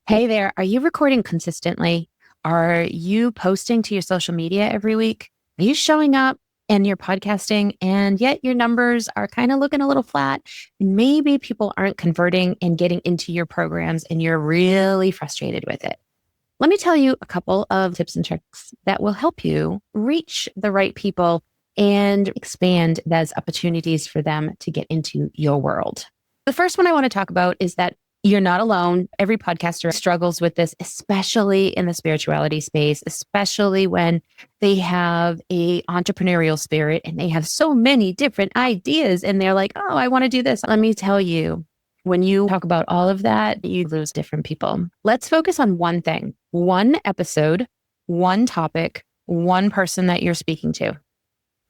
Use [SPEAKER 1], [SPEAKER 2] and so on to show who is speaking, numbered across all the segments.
[SPEAKER 1] Hey there, are you recording consistently? Are you posting to your social media every week? Are you showing up and you're podcasting and yet your numbers are kind of looking a little flat? Maybe people aren't converting and getting into your programs and you're really frustrated with it. Let me tell you a couple of tips and tricks that will help you reach the right people and expand those opportunities for them to get into your world. The first one I want to talk about is that you're not alone. Every podcaster struggles with this, especially in the spirituality space, especially when they have a entrepreneurial spirit and they have so many different ideas and they're like, oh, I want to do this. Let me tell you, when you talk about all of that, you lose different people. Let's focus on one thing, one episode, one topic, one person that you're speaking to.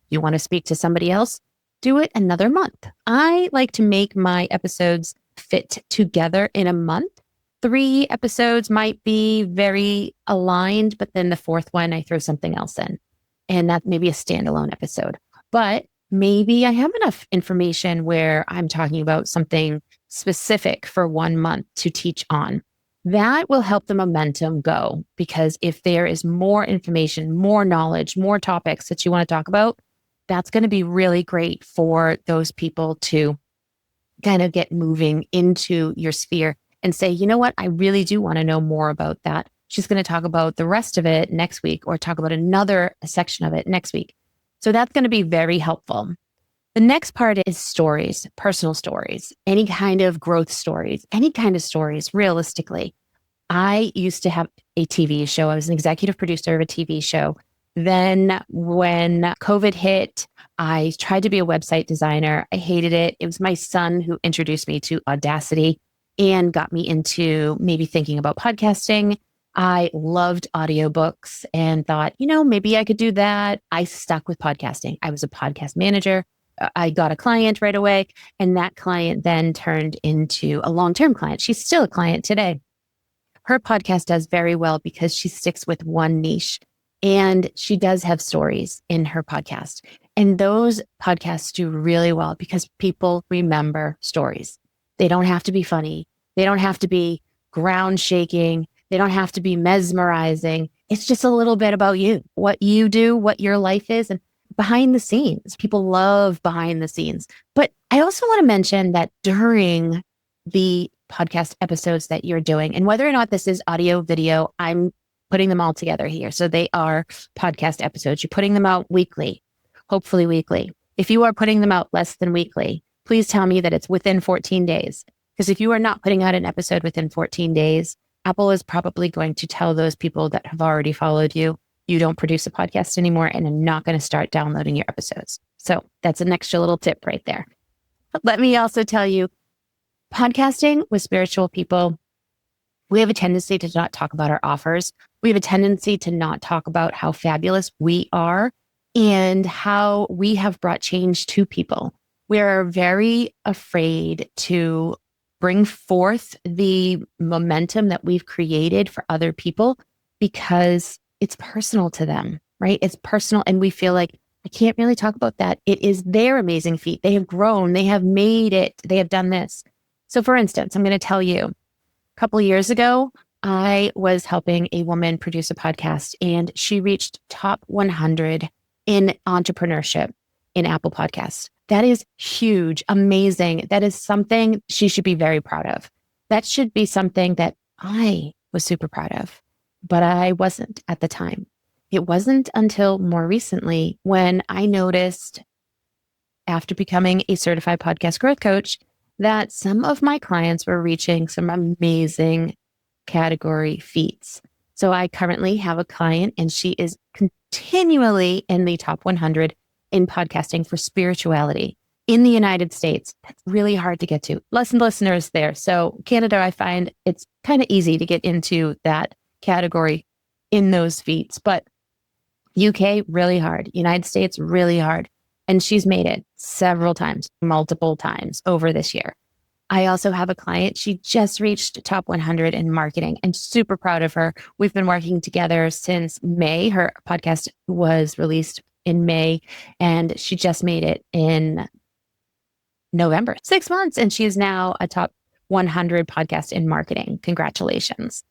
[SPEAKER 1] You want to speak to somebody else? Do it another month. I like to make my episodes fit together in a month. 3 episodes might be very aligned, but then the fourth one, I throw something else in. And that may be a standalone episode. But maybe I have enough information where I'm talking about something specific for 1 month to teach on. That will help the momentum go, because if there is more information, more knowledge, more topics that you want to talk about, that's going to be really great for those people to kind of get moving into your sphere and say, you know what, I really do want to know more about that. She's going to talk about the rest of it next week or talk about another section of it next week. So that's going to be very helpful. The next part is stories, personal stories, any kind of growth stories, any kind of stories, realistically. I used to have a TV show. I was an executive producer of a TV show. Then when COVID hit, I tried to be a website designer. I hated it. It was my son who introduced me to Audacity and got me into maybe thinking about podcasting. I loved audiobooks and thought, maybe I could do that. I stuck with podcasting. I was a podcast manager. I got a client right away, and that client then turned into a long-term client. She's still a client today. Her podcast does very well because she sticks with one niche. And she does have stories in her podcast. And those podcasts do really well because people remember stories. They don't have to be funny. They don't have to be ground shaking. They don't have to be mesmerizing. It's just a little bit about you, what you do, what your life is, and behind the scenes. People love behind the scenes. But I also want to mention that during the podcast episodes that you're doing, and whether or not this is audio, video, I'm putting them all together here. So they are podcast episodes. You're putting them out weekly, hopefully weekly. If you are putting them out less than weekly, please tell me that it's within 14 days. Because if you are not putting out an episode within 14 days, Apple is probably going to tell those people that have already followed you, you don't produce a podcast anymore and are not going to start downloading your episodes. So that's an extra little tip right there. But let me also tell you, podcasting with spiritual people, we have a tendency to not talk about our offers. We have a tendency to not talk about how fabulous we are and how we have brought change to people. We are very afraid to bring forth the momentum that we've created for other people because it's personal to them, right? It's personal. And we feel like, I can't really talk about that. It is their amazing feat. They have grown. They have made it. They have done this. So for instance, I'm going to tell you, a couple of years ago, I was helping a woman produce a podcast and she reached top 100 in entrepreneurship in Apple Podcasts. That is huge, amazing. That is something she should be very proud of. That should be something that I was super proud of, but I wasn't at the time. It wasn't until more recently when I noticed, after becoming a certified podcast growth coach, that some of my clients were reaching some amazing category feats. So I currently have a client and she is continually in the top 100 in podcasting for spirituality in the United States. That's really hard to get to. Less listeners there. So Canada, I find it's kind of easy to get into that category in those feats, but UK, really hard. United States, really hard. And she's made it several times, multiple times over this year. I also have a client. She just reached top 100 in marketing and super proud of her. We've been working together since May. Her podcast was released in May and she just made it in November, 6 months. And she is now a top 100 podcasts in marketing. Congratulations.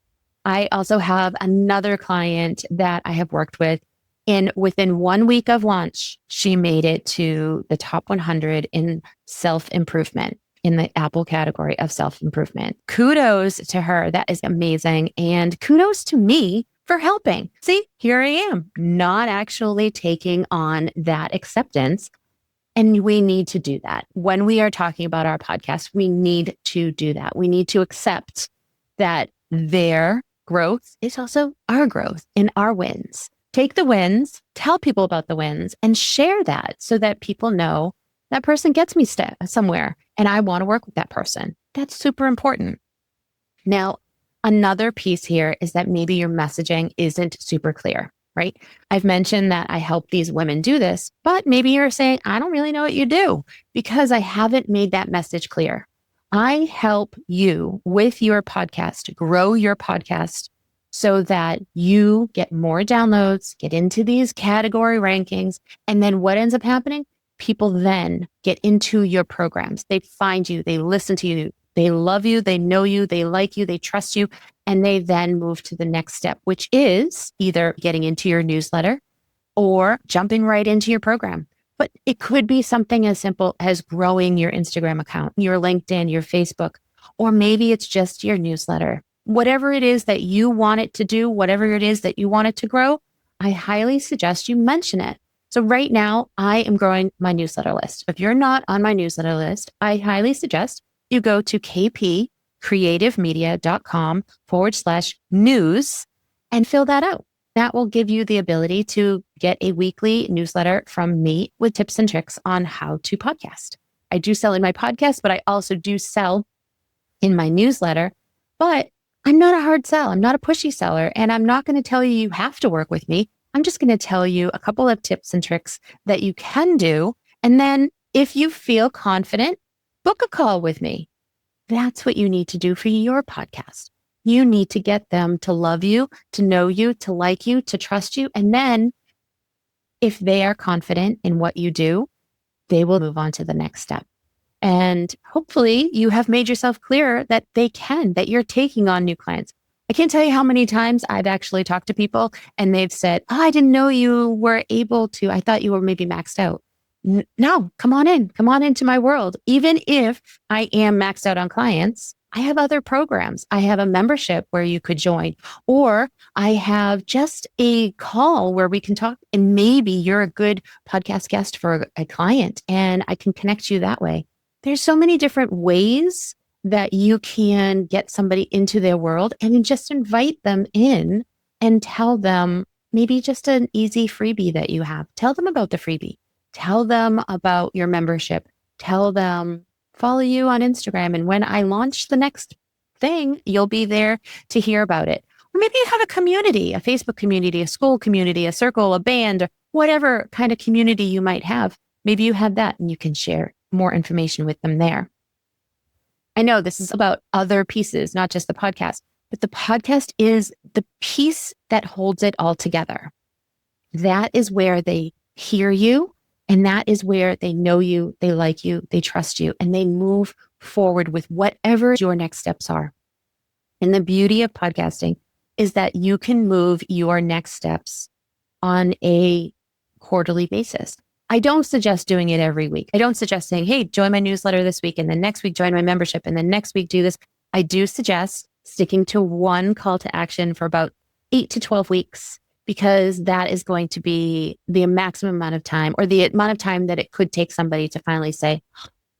[SPEAKER 1] I also have another client that I have worked with, and within 1 week of launch, she made it to the top 100 in self-improvement, in the Apple category of self-improvement. Kudos to her. That is amazing. And kudos to me for helping. See, here I am, not actually taking on that acceptance. And we need to do that. When we are talking about our podcast, we need to do that. We need to accept that their growth is also our growth and our wins. Take the wins, tell people about the wins, and share that so that people know that person gets me somewhere and I want to work with that person. That's super important. Now, another piece here is that maybe your messaging isn't super clear, right? I've mentioned that I help these women do this, but maybe you're saying, I don't really know what you do because I haven't made that message clear. I help you with your podcast, grow your podcast so that you get more downloads, get into these category rankings. And then what ends up happening? People then get into your programs. They find you, they listen to you, they love you, they know you, they like you, they trust you, and they then move to the next step, which is either getting into your newsletter or jumping right into your program. But it could be something as simple as growing your Instagram account, your LinkedIn, your Facebook, or maybe it's just your newsletter. Whatever it is that you want it to do, whatever it is that you want it to grow, I highly suggest you mention it. So right now, I am growing my newsletter list. If you're not on my newsletter list, I highly suggest you go to kpcreativemedia.com/news and fill that out. That will give you the ability to get a weekly newsletter from me with tips and tricks on how to podcast. I do sell in my podcast, but I also do sell in my newsletter. But I'm not a hard sell. I'm not a pushy seller. And I'm not going to tell you you have to work with me. I'm just going to tell you a couple of tips and tricks that you can do. And then if you feel confident, book a call with me. That's what you need to do for your podcast. You need to get them to love you, to know you, to like you, to trust you. And then if they are confident in what you do, they will move on to the next step. And hopefully you have made yourself clear that they can, that you're taking on new clients. I can't tell you how many times I've actually talked to people and they've said, oh, I didn't know you were able to. I thought you were maybe maxed out. No, come on into my world. Even if I am maxed out on clients, I have other programs. I have a membership where you could join, or I have just a call where we can talk and maybe you're a good podcast guest for a client and I can connect you that way. There's so many different ways that you can get somebody into their world and just invite them in and tell them maybe just an easy freebie that you have. Tell them about the freebie. Tell them about your membership. Tell them, follow you on Instagram. And when I launch the next thing, you'll be there to hear about it. Or maybe you have a community, a Facebook community, a school community, a circle, a band, or whatever kind of community you might have. Maybe you have that and you can share more information with them there. I know this is about other pieces, not just the podcast, but the podcast is the piece that holds it all together. That is where they hear you. And that is where they know you, they like you, they trust you, and they move forward with whatever your next steps are. And the beauty of podcasting is that you can move your next steps on a quarterly basis. I don't suggest doing it every week. I don't suggest saying, hey, join my newsletter this week, and then next week, join my membership, and then next week, do this. I do suggest sticking to one call to action for about 8 to 12 weeks. Because that is going to be the maximum amount of time or the amount of time that it could take somebody to finally say,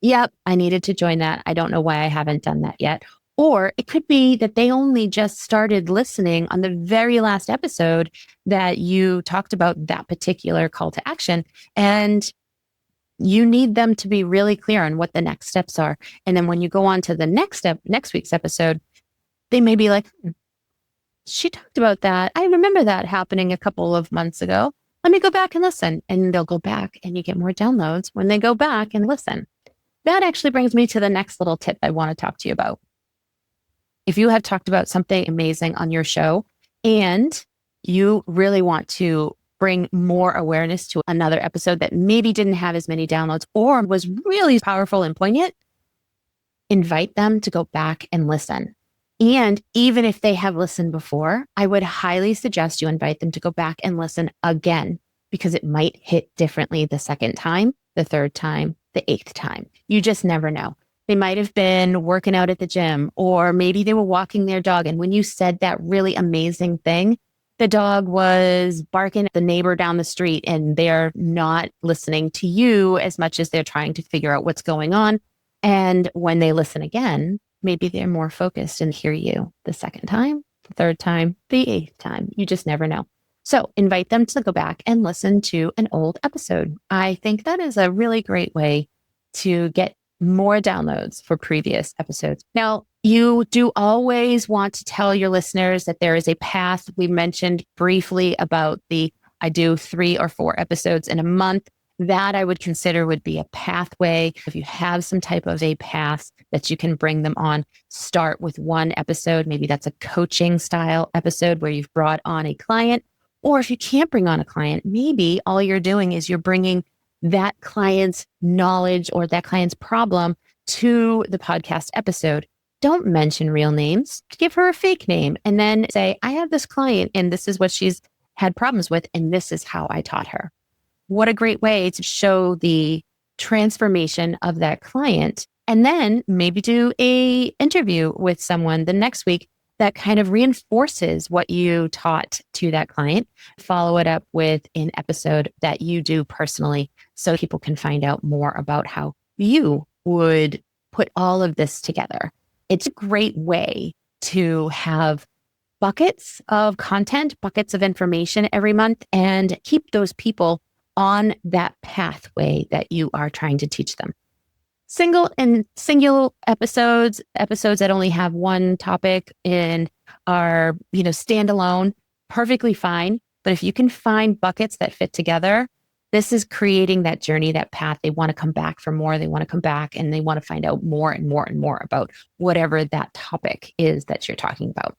[SPEAKER 1] yep, I needed to join that. I don't know why I haven't done that yet. Or it could be that they only just started listening on the very last episode that you talked about that particular call to action. And you need them to be really clear on what the next steps are. And then when you go on to the next week's episode, they may be like, she talked about that. I remember that happening a couple of months ago. Let me go back and listen. And they'll go back and you get more downloads when they go back and listen. That actually brings me to the next little tip I want to talk to you about. If you have talked about something amazing on your show and you really want to bring more awareness to another episode that maybe didn't have as many downloads or was really powerful and poignant, invite them to go back and listen. And even if they have listened before, I would highly suggest you invite them to go back and listen again, because it might hit differently the second time, the third time, the eighth time. You just never know. They might have been working out at the gym, or maybe they were walking their dog. And when you said that really amazing thing, the dog was barking at the neighbor down the street, and they're not listening to you as much as they're trying to figure out what's going on. And when they listen again, maybe they're more focused and hear you the second time, the third time, the eighth time. You just never know. So invite them to go back and listen to an old episode. I think that is a really great way to get more downloads for previous episodes. Now, you do always want to tell your listeners that there is a path. We mentioned briefly about I do 3 or 4 episodes in a month. That I would consider would be a pathway. If you have some type of a path that you can bring them on, start with one episode. Maybe that's a coaching style episode where you've brought on a client. Or if you can't bring on a client, maybe all you're doing is you're bringing that client's knowledge or that client's problem to the podcast episode. Don't mention real names. Give her a fake name and then say, I have this client and this is what she's had problems with, and this is how I taught her. What a great way to show the transformation of that client. And then maybe do a interview with someone the next week that kind of reinforces what you taught to that client. Follow it up with an episode that you do personally so people can find out more about how you would put all of this together. It's a great way to have buckets of content, buckets of information every month, and keep those people on that pathway that you are trying to teach them. Single episodes that only have one topic and are, standalone, perfectly fine. But if you can find buckets that fit together, this is creating that journey, that path. They want to come back for more. They want to come back and they want to find out more and more and more about whatever that topic is that you're talking about.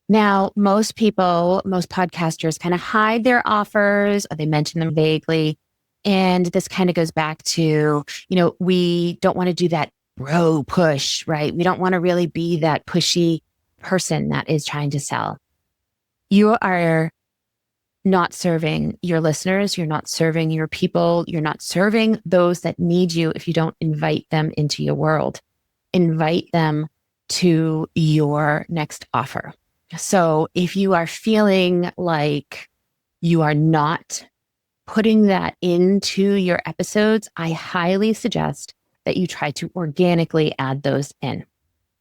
[SPEAKER 1] Now, most podcasters kind of hide their offers, or they mention them vaguely. And this kind of goes back to, we don't want to do that bro push, right? We don't want to really be that pushy person that is trying to sell. You are not serving your listeners. You're not serving your people. You're not serving those that need you if you don't invite them into your world. Invite them to your next offer. So if you are feeling like you are not putting that into your episodes, I highly suggest that you try to organically add those in.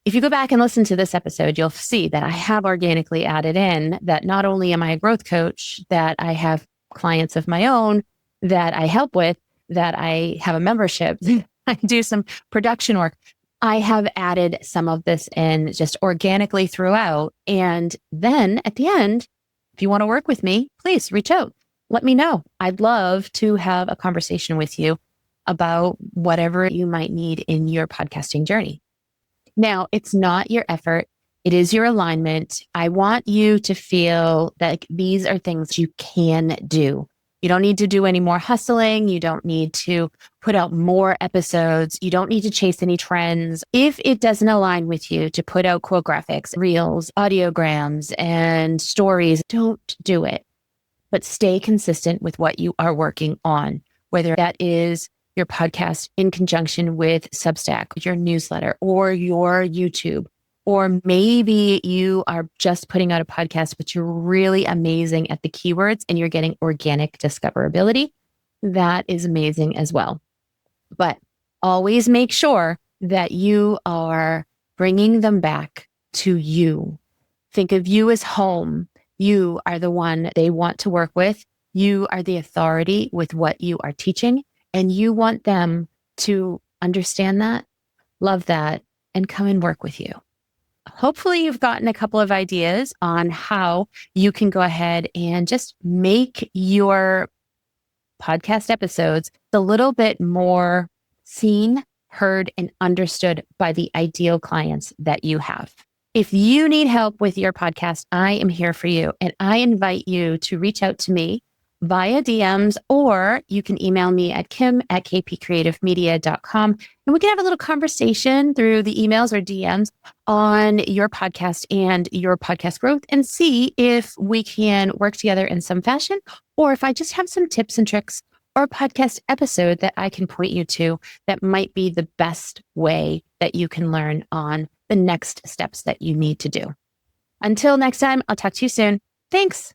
[SPEAKER 1] If you go back and listen to this episode, you'll see that I have organically added in that not only am I a growth coach, that I have clients of my own that I help with, that I have a membership, I do some production work. I have added some of this in just organically throughout. And then at the end, if you want to work with me, please reach out. Let me know. I'd love to have a conversation with you about whatever you might need in your podcasting journey. Now, it's not your effort. It is your alignment. I want you to feel that these are things you can do. You don't need to do any more hustling. You don't need to put out more episodes. You don't need to chase any trends. If it doesn't align with you to put out quote graphics, reels, audiograms, and stories, don't do it. But stay consistent with what you are working on, whether that is your podcast in conjunction with Substack, your newsletter, or your YouTube. Or maybe you are just putting out a podcast, but you're really amazing at the keywords and you're getting organic discoverability. That is amazing as well. But always make sure that you are bringing them back to you. Think of you as home. You are the one they want to work with. You are the authority with what you are teaching, and you want them to understand that, love that, and come and work with you. Hopefully you've gotten a couple of ideas on how you can go ahead and just make your podcast episodes a little bit more seen, heard, and understood by the ideal clients that you have. If you need help with your podcast, I am here for you. And I invite you to reach out to me via DMs, or you can email me at kim@kpcreativemedia.com. And we can have a little conversation through the emails or DMs on your podcast and your podcast growth and see if we can work together in some fashion, or if I just have some tips and tricks or a podcast episode that I can point you to that might be the best way that you can learn on the next steps that you need to do. Until next time, I'll talk to you soon. Thanks.